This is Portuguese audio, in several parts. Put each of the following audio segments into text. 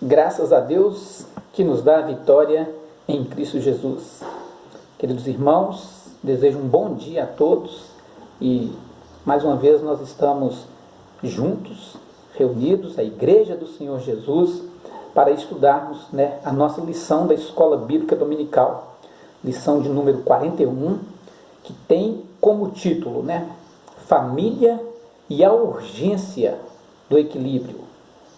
Graças a Deus que nos dá a vitória em Cristo Jesus. Queridos irmãos, desejo um bom dia a todos e mais uma vez nós estamos juntos, reunidos, a Igreja do Senhor Jesus, para estudarmos a nossa lição da Escola Bíblica Dominical, lição de número 41, que tem como título, Família e a Urgência do Equilíbrio,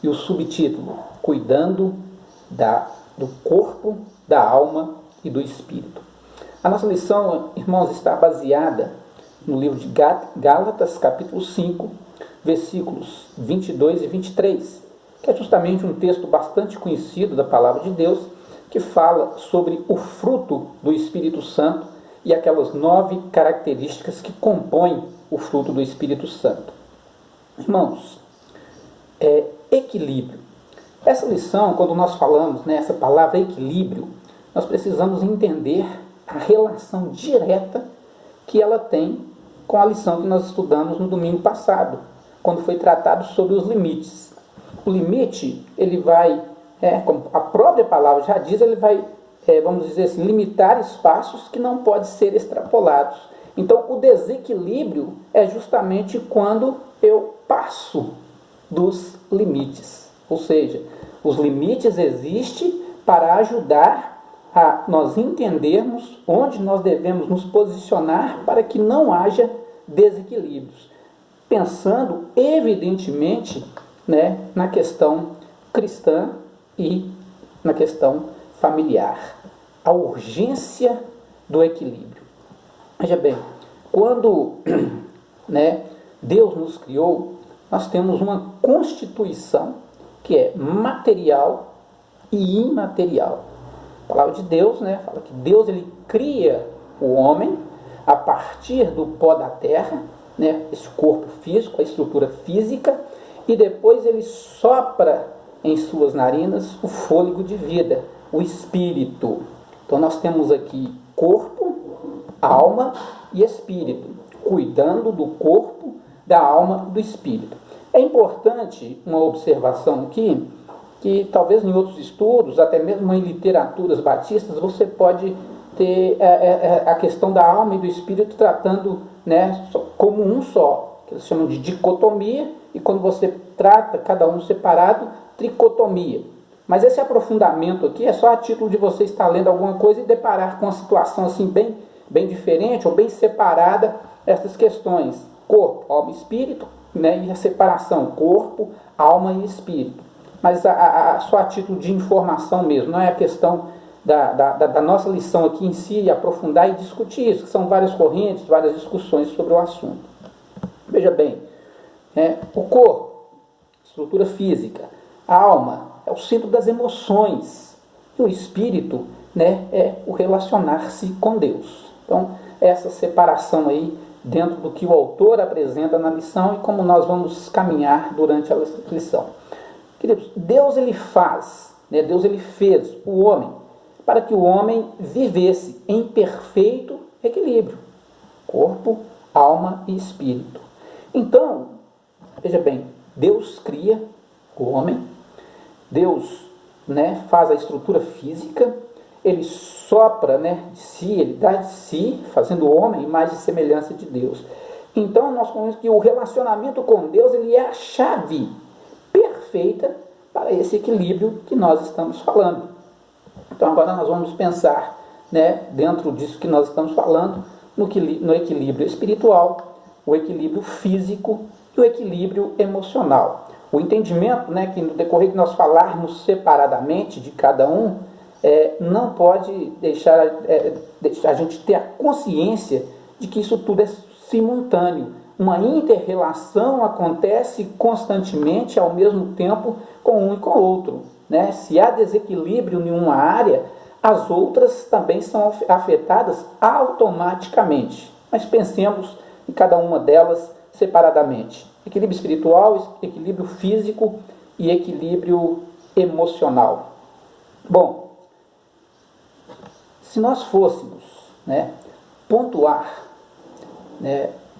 e o subtítulo, Cuidando do Corpo, da Alma e do Espírito. A nossa lição, irmãos, está baseada no livro de Gálatas, capítulo 5, versículos 22 e 23, que é justamente um texto bastante conhecido da Palavra de Deus, que fala sobre o fruto do Espírito Santo e aquelas 9 características que compõem o fruto do Espírito Santo. Irmãos, equilíbrio. Essa lição, quando nós falamos essa palavra equilíbrio, nós precisamos entender a relação direta que ela tem com a lição que nós estudamos no domingo passado, quando foi tratado sobre os limites. O limite, ele vai, como a própria palavra já diz, ele vai, vamos dizer assim, limitar espaços que não podem ser extrapolados. Então, o desequilíbrio é justamente quando eu passo dos limites. Ou seja, os limites existem para ajudar a nós entendermos onde nós devemos nos posicionar para que não haja desequilíbrios. Pensando, evidentemente, na questão cristã e na questão familiar. A urgência do equilíbrio. Veja bem, quando Deus nos criou, nós temos uma constituição que é material e imaterial. A palavra de Deus fala que Deus ele cria o homem a partir do pó da terra, esse corpo físico, a estrutura física, e depois ele sopra em suas narinas o fôlego de vida, o espírito. Então nós temos aqui corpo, alma e espírito, cuidando do corpo, da alma e do espírito. É importante uma observação aqui, que talvez em outros estudos, até mesmo em literaturas batistas, você pode ter a questão da alma e do espírito tratando como um só, que eles chamam de dicotomia, e quando você trata cada um separado, tricotomia. Mas esse aprofundamento aqui é só a título de você estar lendo alguma coisa e deparar com uma situação assim bem diferente ou bem separada essas questões, corpo, alma e espírito, e a separação, corpo, alma e espírito. Mas só a título de informação mesmo, não é a questão da nossa lição aqui em si, aprofundar e discutir isso, que são várias correntes, várias discussões sobre o assunto. Veja bem, o corpo, estrutura física, a alma é o centro das emoções, e o espírito é o relacionar-se com Deus. Então, essa separação aí, dentro do que o autor apresenta na lição e como nós vamos caminhar durante a lição. Queridos, Deus ele faz, Deus ele fez o homem para que o homem vivesse em perfeito equilíbrio, corpo, alma e espírito. Então, veja bem, Deus cria o homem, Deus faz a estrutura física, ele sopra de si, ele dá de si, fazendo o homem imagem e semelhança de Deus. Então, nós conhecemos que o relacionamento com Deus ele é a chave perfeita para esse equilíbrio que nós estamos falando. Então, agora nós vamos pensar, dentro disso que nós estamos falando, no equilíbrio espiritual, o equilíbrio físico e o equilíbrio emocional. O entendimento, que no decorrer de nós falarmos separadamente de cada um, não pode deixar a gente ter a consciência de que isso tudo é simultâneo. Uma inter-relação acontece constantemente, ao mesmo tempo, com um e com o outro. Se há desequilíbrio em uma área, as outras também são afetadas automaticamente. Mas pensemos em cada uma delas separadamente. Equilíbrio espiritual, equilíbrio físico e equilíbrio emocional. Bom, se nós fôssemos pontuar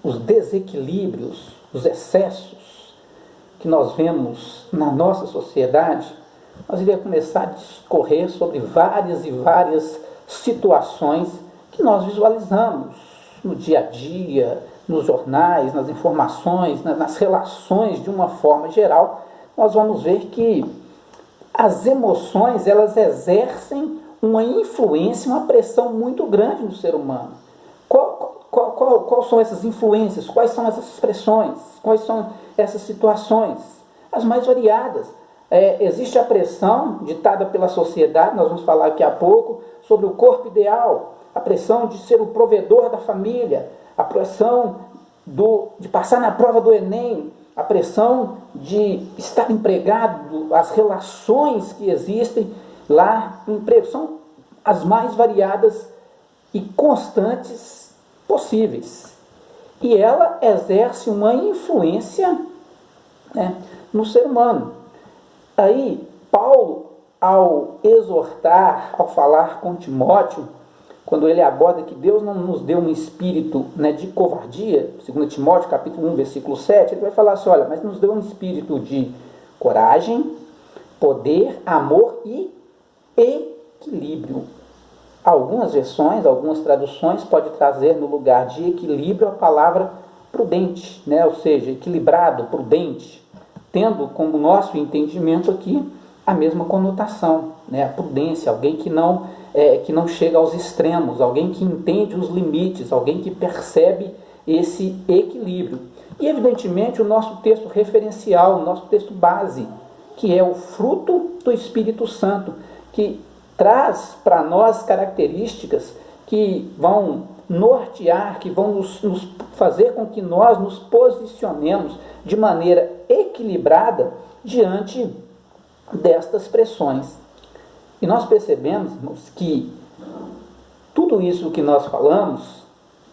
os desequilíbrios, os excessos que nós vemos na nossa sociedade, nós iríamos começar a discorrer sobre várias e várias situações que nós visualizamos no dia a dia, nos jornais, nas informações, nas relações de uma forma geral. Nós vamos ver que as emoções, elas exercem uma influência, uma pressão muito grande no ser humano. Quais são essas influências? Quais são essas expressões? Quais são essas situações? As mais variadas. Existe a pressão ditada pela sociedade, nós vamos falar daqui a pouco, sobre o corpo ideal, a pressão de ser o provedor da família, a pressão de passar na prova do Enem, a pressão de estar empregado, as relações que existem lá no emprego, são as mais variadas e constantes possíveis. E ela exerce uma influência, né, no ser humano. Aí, Paulo, ao exortar, ao falar com Timóteo, quando ele aborda que Deus não nos deu um espírito, né, de covardia, 2 Timóteo capítulo 1, versículo 7, ele vai falar assim, olha, mas nos deu um espírito de coragem, poder, amor e equilíbrio. Algumas versões, algumas traduções pode trazer no lugar de equilíbrio a palavra prudente, né, ou seja, equilibrado, prudente, tendo como nosso entendimento aqui a mesma conotação, né, a prudência, alguém que não chega aos extremos, alguém que entende os limites, alguém que percebe esse equilíbrio. E, evidentemente, o nosso texto referencial, o nosso texto base, que é o fruto do Espírito Santo, que traz para nós características que vão nortear, que vão nos fazer com que nós nos posicionemos de maneira equilibrada diante destas pressões. E nós percebemos, irmãos, que tudo isso que nós falamos,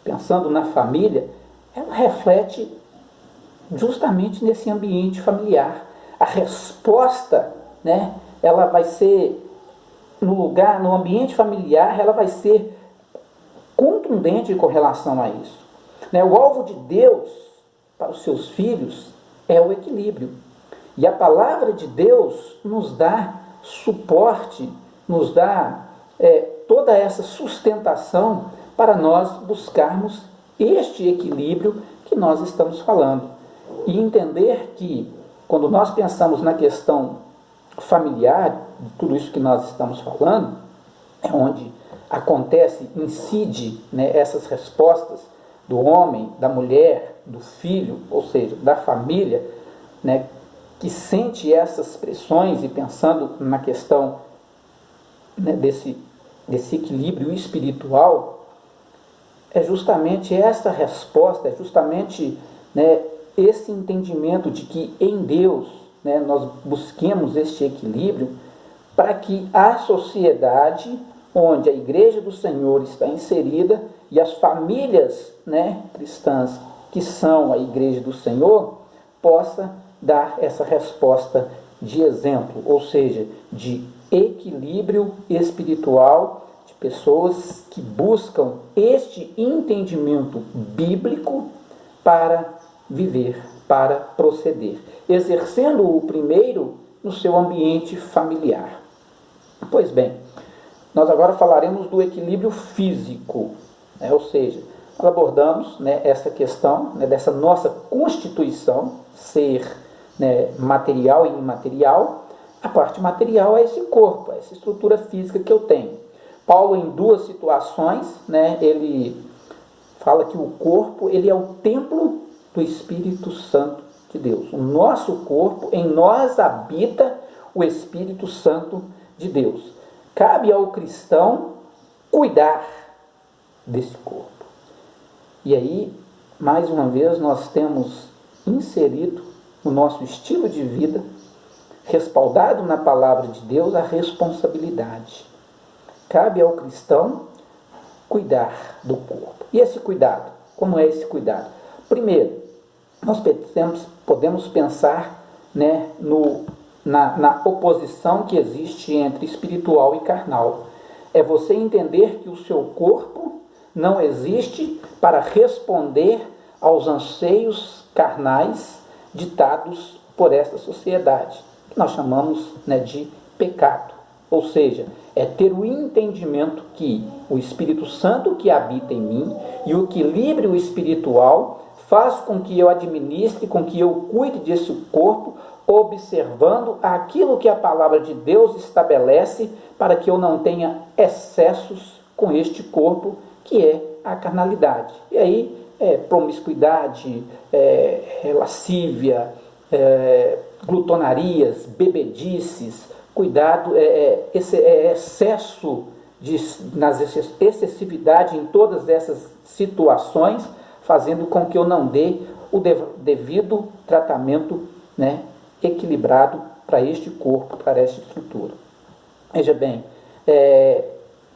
pensando na família, ela reflete justamente nesse ambiente familiar. A resposta, né, ela vai ser, no ambiente familiar, ela vai ser contundente com relação a isso. Né? O alvo de Deus para os seus filhos é o equilíbrio. E a palavra de Deus nos dá suporte, nos dá toda essa sustentação para nós buscarmos este equilíbrio que nós estamos falando. E entender que, quando nós pensamos na questão familiar, de tudo isso que nós estamos falando, é onde acontece, incide, né, essas respostas do homem, da mulher, do filho, ou seja, da família, né, que sente essas pressões, e pensando na questão, né, desse equilíbrio espiritual, é justamente essa resposta, é justamente, né, esse entendimento de que em Deus, né, nós busquemos este equilíbrio para que a sociedade onde a Igreja do Senhor está inserida e as famílias, né, cristãs que são a Igreja do Senhor possa dar essa resposta de exemplo, ou seja, de equilíbrio espiritual, de pessoas que buscam este entendimento bíblico para viver, para proceder, exercendo o primeiro no seu ambiente familiar. Pois bem, nós agora falaremos do equilíbrio físico, né? Ou seja, nós abordamos, né, essa questão, né, dessa nossa constituição, ser, né, material e imaterial. A parte material é esse corpo, essa estrutura física que eu tenho. Paulo, em duas situações, né, ele fala que o corpo, ele é o templo do Espírito Santo de Deus. O nosso corpo, em nós habita o Espírito Santo de Deus. Cabe ao cristão cuidar desse corpo. E aí, mais uma vez, nós temos inserido no nosso estilo de vida, respaldado na palavra de Deus, a responsabilidade. Cabe ao cristão cuidar do corpo. E esse cuidado? Como é esse cuidado? Primeiro, nós podemos pensar, né, na oposição que existe entre espiritual e carnal. É você entender que o seu corpo não existe para responder aos anseios carnais ditados por essa sociedade, que nós chamamos, né, de pecado. Ou seja, é ter o entendimento que o Espírito Santo que habita em mim e o equilíbrio espiritual faz com que eu administre, com que eu cuide desse corpo, observando aquilo que a palavra de Deus estabelece para que eu não tenha excessos com este corpo, que é a carnalidade. E aí, promiscuidade, lascívia, glutonarias, bebedices, cuidado, excesso, excessividade em todas essas situações, fazendo com que eu não dê o devido tratamento, né, equilibrado para este corpo, para esta estrutura. Veja bem,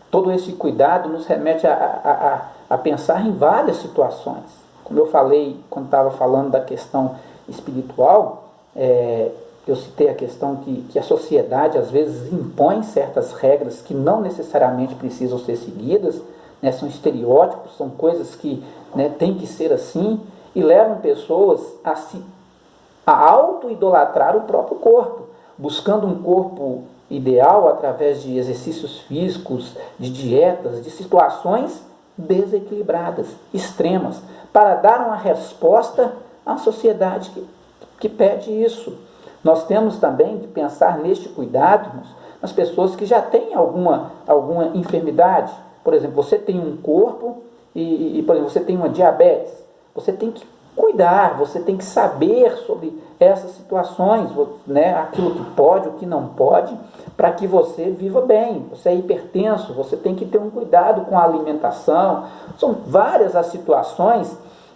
todo esse cuidado nos remete a pensar em várias situações. Como eu falei quando estava falando da questão espiritual, eu citei a questão que a sociedade às vezes impõe certas regras que não necessariamente precisam ser seguidas, né, são estereótipos, são coisas que, né, tem que ser assim, e levam pessoas a auto-idolatrar o próprio corpo, buscando um corpo ideal através de exercícios físicos, de dietas, de situações desequilibradas, extremas, para dar uma resposta à sociedade que pede isso. Nós temos também de pensar neste cuidado nas pessoas que já têm alguma enfermidade. Por exemplo, você tem um corpo por exemplo, você tem uma diabetes. Você tem que cuidar, você tem que saber sobre essas situações, né, aquilo que pode, o que não pode, para que você viva bem. Você é hipertenso, você tem que ter um cuidado com a alimentação. São várias as situações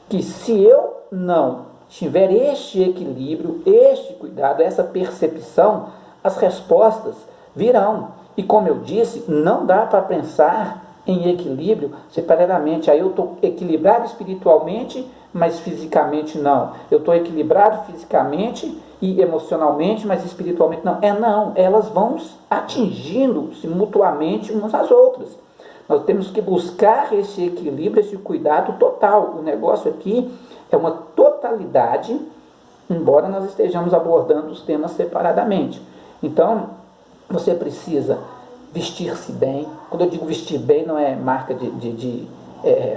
que, se eu não tiver este equilíbrio, este cuidado, essa percepção, as respostas virão. E como eu disse, não dá para pensar em equilíbrio separadamente. Aí eu estou equilibrado espiritualmente, mas fisicamente não. Eu estou equilibrado fisicamente e emocionalmente, mas espiritualmente não. Não, elas vão atingindo-se mutuamente umas às outras. Nós temos que buscar esse equilíbrio, esse cuidado total. O negócio aqui é uma totalidade, embora nós estejamos abordando os temas separadamente. Então, você precisa vestir-se bem. Quando eu digo vestir bem, não é marca de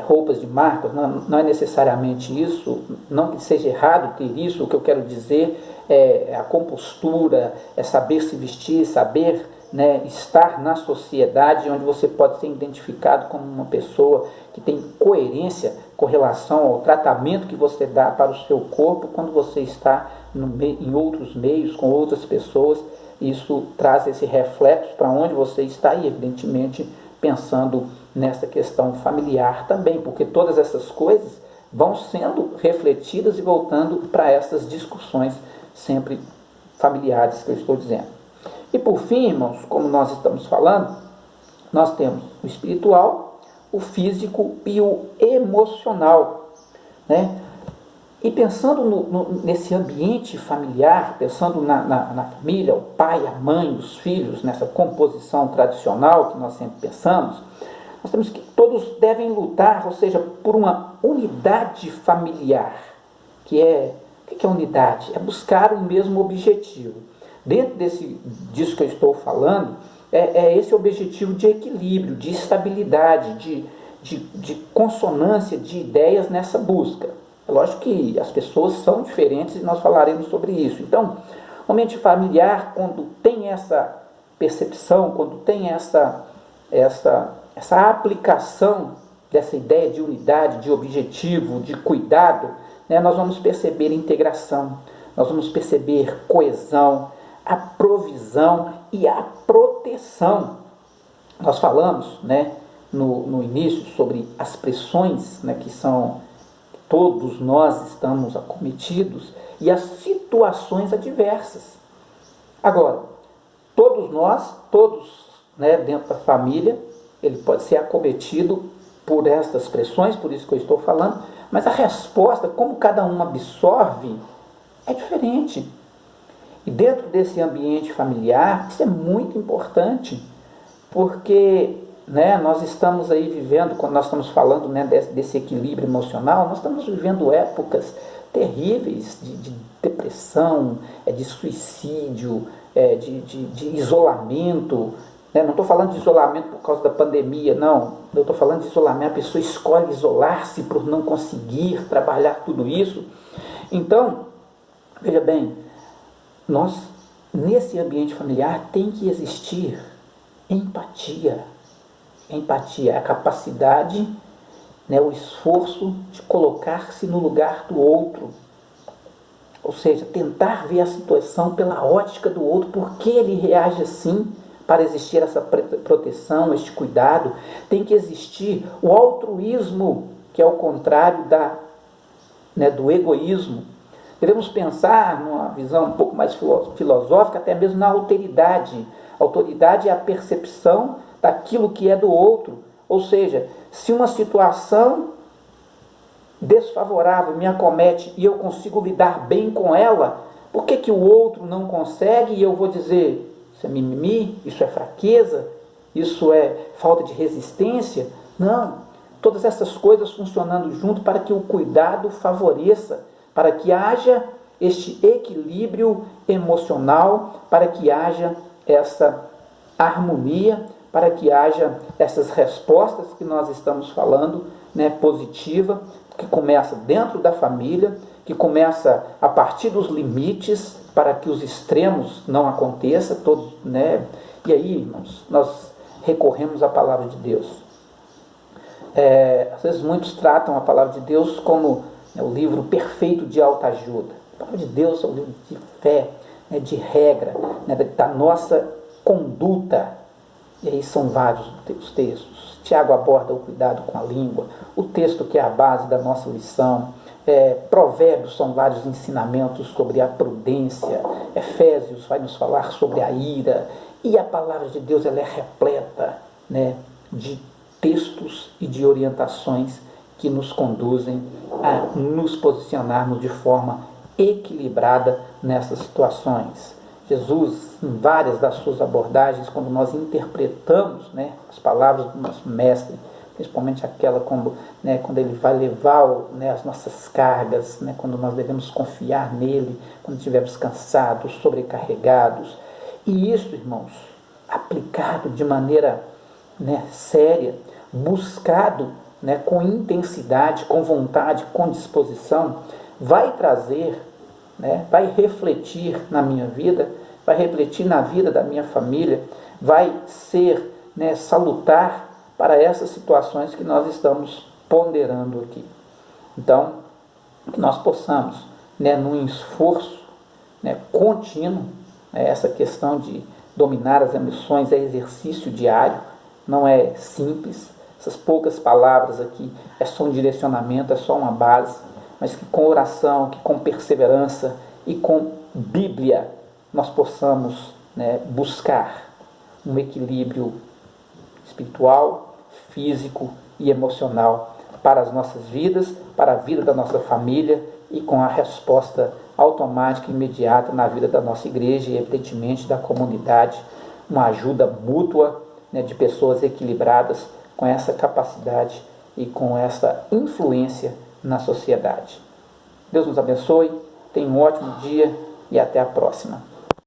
roupas de marca, não é necessariamente isso, não que seja errado ter isso. O que eu quero dizer é a compostura, é saber se vestir, saber, né, estar na sociedade onde você pode ser identificado como uma pessoa que tem coerência com relação ao tratamento que você dá para o seu corpo quando você está em outros meios, com outras pessoas. Isso traz esse reflexo para onde você está e, evidentemente, pensando nessa questão familiar também, porque todas essas coisas vão sendo refletidas e voltando para essas discussões sempre familiares que eu estou dizendo. E por fim, irmãos, como nós estamos falando, nós temos o espiritual, o físico e o emocional, né? E pensando nesse ambiente familiar, pensando na família, o pai, a mãe, os filhos, nessa composição tradicional que nós sempre pensamos, nós temos que todos devem lutar, ou seja, por uma unidade familiar, o que é unidade? É buscar o mesmo objetivo. Dentro disso que eu estou falando, é esse objetivo de equilíbrio, de estabilidade, de consonância de ideias nessa busca. É lógico que as pessoas são diferentes e nós falaremos sobre isso. Então, o ambiente familiar, quando tem essa percepção, quando tem essa aplicação dessa ideia de unidade, de objetivo, de cuidado, né, nós vamos perceber integração, nós vamos perceber coesão, a provisão e a proteção. Nós falamos, né, no início sobre as pressões, né, que todos nós estamos acometidos, e as situações adversas. Agora, todos, né, dentro da família, ele pode ser acometido por estas pressões, por isso que eu estou falando, mas a resposta, como cada um absorve, é diferente. E dentro desse ambiente familiar, isso é muito importante, porque, né, nós estamos aí vivendo, quando nós estamos falando, né, desse equilíbrio emocional, nós estamos vivendo épocas terríveis de depressão, de suicídio, de isolamento. Né? Não estou falando de isolamento por causa da pandemia, não. Eu estou falando de isolamento, a pessoa escolhe isolar-se por não conseguir trabalhar tudo isso. Então, veja bem, nesse ambiente familiar tem que existir empatia. Empatia é a capacidade, né, o esforço de colocar-se no lugar do outro. Ou seja, tentar ver a situação pela ótica do outro, por que ele reage assim, para existir essa proteção, este cuidado. Tem que existir o altruísmo, que é o contrário do egoísmo. Devemos pensar numa visão um pouco mais filosófica, até mesmo na alteridade. A alteridade é a percepção daquilo que é do outro. Ou seja, se uma situação desfavorável me acomete e eu consigo lidar bem com ela, por que o outro não consegue e eu vou dizer, isso é mimimi, isso é fraqueza, isso é falta de resistência? Não. Todas essas coisas funcionando junto para que o cuidado favoreça, para que haja este equilíbrio emocional, para que haja essa harmonia, para que haja essas respostas que nós estamos falando, né, positiva, que começa dentro da família, que começa a partir dos limites, para que os extremos não aconteçam, né? E aí, irmãos, nós recorremos à palavra de Deus. Às vezes muitos tratam a palavra de Deus como, né, o livro perfeito de autoajuda. A palavra de Deus é um livro de fé, né, de regra, né, da nossa conduta. E aí são vários os textos. Tiago aborda o cuidado com a língua, o texto que é a base da nossa lição. Provérbios são vários ensinamentos sobre a prudência. Efésios vai nos falar sobre a ira. E a palavra de Deus, ela é repleta, né, de textos e de orientações que nos conduzem a nos posicionarmos de forma equilibrada nessas situações. Jesus, em várias das suas abordagens, quando nós interpretamos, né, as palavras do nosso mestre, principalmente aquela quando ele vai levar, né, as nossas cargas, né, quando nós devemos confiar nele, quando estivermos cansados, sobrecarregados. E isso, irmãos, aplicado de maneira, né, séria, buscado, né, com intensidade, com vontade, com disposição, vai trazer, né, vai refletir na minha vida, vai refletir na vida da minha família, vai ser, né, salutar para essas situações que nós estamos ponderando aqui. Então, que nós possamos, né, num esforço, né, contínuo, né, essa questão de dominar as emoções é exercício diário, não é simples. Essas poucas palavras aqui é só um direcionamento, é só uma base, mas que com oração, que com perseverança e com Bíblia nós possamos, né, buscar um equilíbrio espiritual, físico e emocional para as nossas vidas, para a vida da nossa família e com a resposta automática e imediata na vida da nossa igreja e, evidentemente, da comunidade, uma ajuda mútua, né, de pessoas equilibradas com essa capacidade e com essa influência na sociedade. Deus nos abençoe, tenha um ótimo dia e até a próxima.